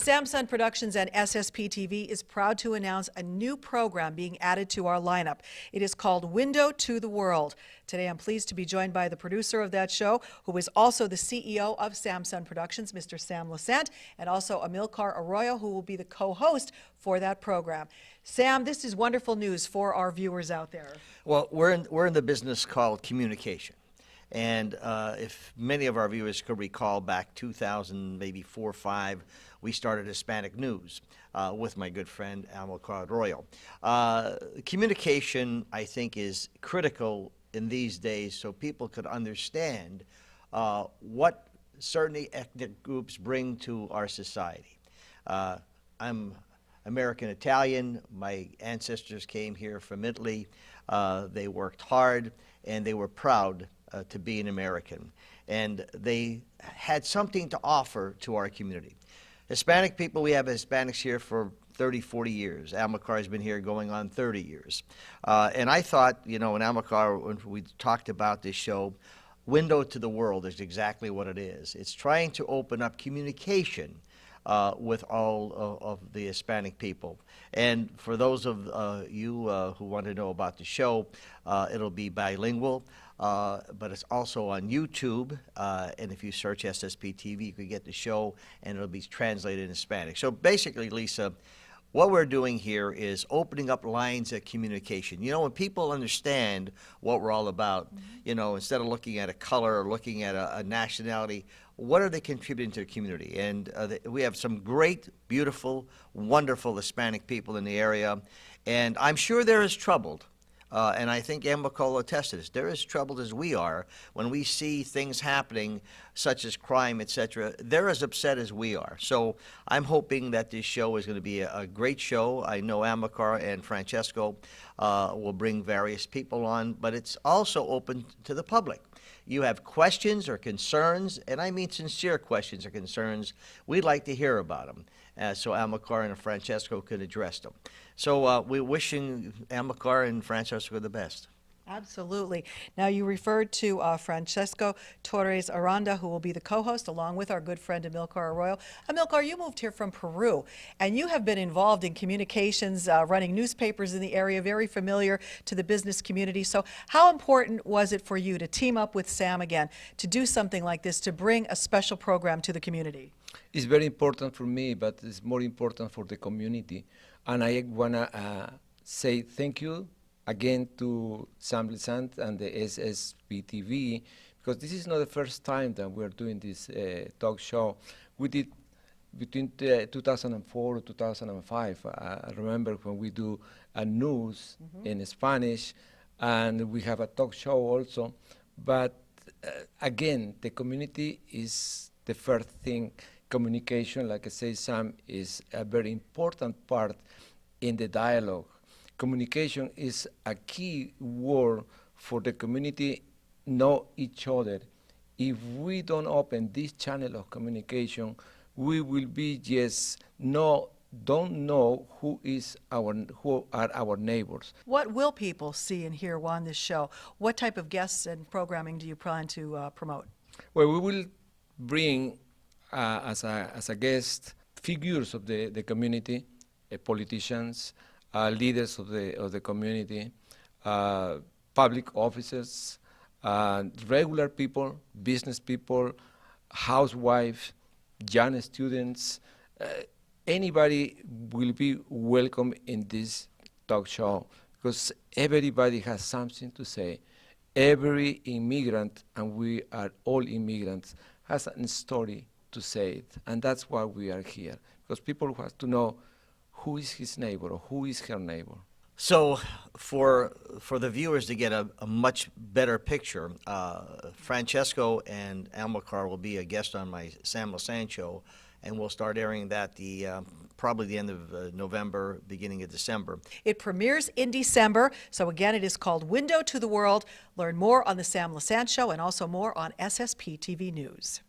Samsung Productions and SSPTV is proud to announce a new program being added to our lineup. It is called Window to the World. Today I'm pleased to be joined by the producer of that show, who is also the CEO of Samsung Productions, Mr. Sam Lassant, and also Amilcar Arroyo, who will be the co-host for that program. Sam, this is wonderful news for our viewers out there. Well, we're in the business called communication. And if many of our viewers could recall, back 2000, maybe 4 or 5, we started Hispanic News with my good friend Amilcar Arroyo. Communication, I think, is critical in these days so people could understand what certain ethnic groups bring to our society. I'm American Italian. My ancestors came here from Italy. They worked hard and they were proud to be an American, and they had something to offer to our community. Hispanic people, we have Hispanics here for 30, 40 years. Amilcar has been here going on 30 years. And I thought, you know, in Amilcar, when we talked about this show, Window to the World is exactly what it is. It's trying to open up communication with all of the Hispanic people. And for those of you who want to know about the show, it'll be bilingual, but it's also on YouTube. And if you search SSPTV, you can get the show, and it'll be translated in Spanish. So basically, Lisa, what we're doing here is opening up lines of communication. You know, when people understand what we're all about, you know, instead of looking at a color or looking at a nationality, what are they contributing to the community? And we have some great, beautiful, wonderful Hispanic people in the area, and I'm sure they're as troubled. And I think Amilcar attested this. They're as troubled as we are when we see things happening, such as crime, etc. They're as upset as we are. So I'm hoping that this show is going to be a great show. I know Amilcar and Francesco will bring various people on, but it's also open to the public. You have questions or concerns, and I mean sincere questions or concerns, we'd like to hear about them, so Amilcar and Francesco could address them. So we're wishing Amilcar and Francesco the best. Absolutely. Now, you referred to Francesco Torres Aranda, who will be the co-host, along with our good friend Amilcar Arroyo. Amilcar, you moved here from Peru, and you have been involved in communications, running newspapers in the area, very familiar to the business community. So how important was it for you to team up with Sam again, to do something like this, to bring a special program to the community? It's very important for me, but it's more important for the community. And I want to say thank you again to Sam Lassant and the SSPTV, because this is not the first time that we're doing this talk show. We did between 2004 and 2005. I remember when we do a news in Spanish, and we have a talk show also. But again, the community is the first thing. Communication, like I say, Sam, is a very important part in the dialogue. Communication is a key word for the community know each other. If we don't open this channel of communication, we will be just don't know who are our neighbors. What will people see and hear on this show? What type of guests and programming do you plan to promote? Well, we will bring as a guest figures of the community, politicians, leaders of the community, public officers, regular people, business people, housewives, young students. Anybody will be welcome in this talk show, because everybody has something to say. Every immigrant, and we are all immigrants, has a story to say it, and that's why we are here, because people have to know who is his neighbor or who is her neighbor. So for the viewers to get a much better picture, Francesco and Amilcar will be a guest on my Sam Lassant show, and we'll start airing that probably the end of November, beginning of December. It premieres in December, so again, it is called Window to the World. Learn more on the Sam Lassant show and also more on SSPTV News.